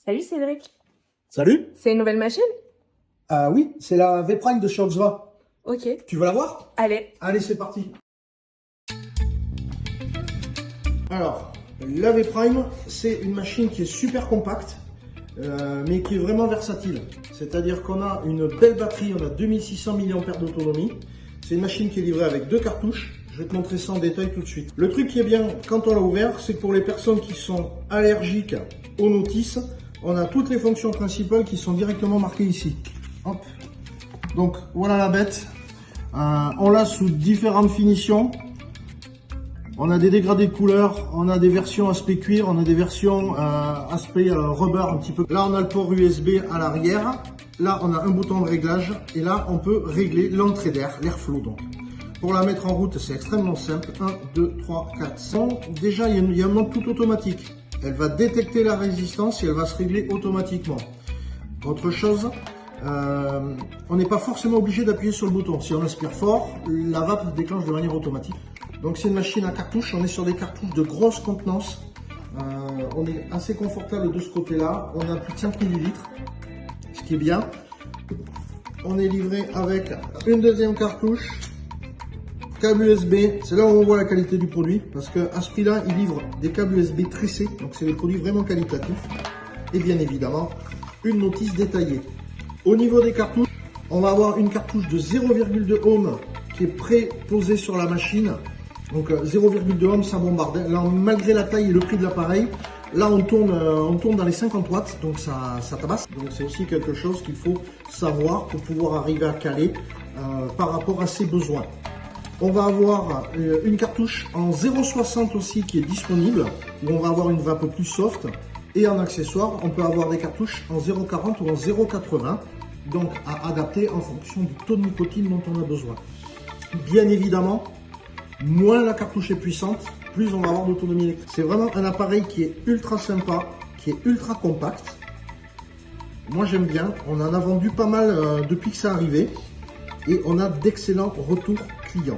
Salut Cédric, Salut. c'est une nouvelle machine? Oui, c'est la V-Prime de chez Oxva. Ok, Tu veux la voir? allez. Allez, c'est parti. Alors, la V-Prime, c'est une machine qui est super compacte, mais qui est vraiment versatile. C'est-à-dire qu'on a une belle batterie, on a 2600 mAh d'autonomie. C'est une machine qui est livrée avec 2 cartouches. Je vais te montrer ça en détail tout de suite. Le truc qui est bien quand on l'a ouvert, c'est que pour les personnes qui sont allergiques aux notices, on a toutes les fonctions principales qui sont directement marquées ici. Hop. Donc voilà la bête. On l'a sous différentes finitions. On a des dégradés de couleurs, on a des versions aspect cuir, on a des versions aspect rubber un petit peu. Là on a le port USB à l'arrière. Là on a un bouton de réglage et là on peut régler l'entrée d'air, l'airflow donc. Pour la mettre en route, c'est extrêmement simple. 1, 2, 3, 4, 5. Déjà, il y a un mode tout automatique. Elle va détecter la résistance et elle va se régler automatiquement. Autre chose, on n'est pas forcément obligé d'appuyer sur le bouton. Si on aspire fort, la vape se déclenche de manière automatique. Donc c'est une machine à cartouches. On est sur des cartouches de grosse contenance. On est assez confortable de ce côté-là. On a plus de 5 ml, ce qui est bien. On est livré avec une deuxième cartouche. Câble USB, c'est là où on voit la qualité du produit, parce qu'à ce prix-là, ils livrent des câbles USB tressés, donc c'est des produits vraiment qualitatifs. Et bien évidemment, une notice détaillée. Au niveau des cartouches, on va avoir une cartouche de 0,2 ohm qui est pré-posée sur la machine. Donc 0,2 ohm, ça bombarde. Là, malgré la taille et le prix de l'appareil, là on tourne dans les 50 watts, donc ça tabasse. Donc c'est aussi quelque chose qu'il faut savoir pour pouvoir arriver à caler par rapport à ses besoins. On va avoir une cartouche en 0,60 aussi qui est disponible, où on va avoir une vape plus soft. Et en accessoire, on peut avoir des cartouches en 0,40 ou en 0,80, donc à adapter en fonction du taux de nicotine dont on a besoin. Bien évidemment, moins la cartouche est puissante, plus on va avoir d'autonomie électrique. C'est vraiment un appareil qui est ultra sympa, qui est ultra compact. Moi j'aime bien, on en a vendu pas mal depuis que c'est arrivé, et on a d'excellents retours clients.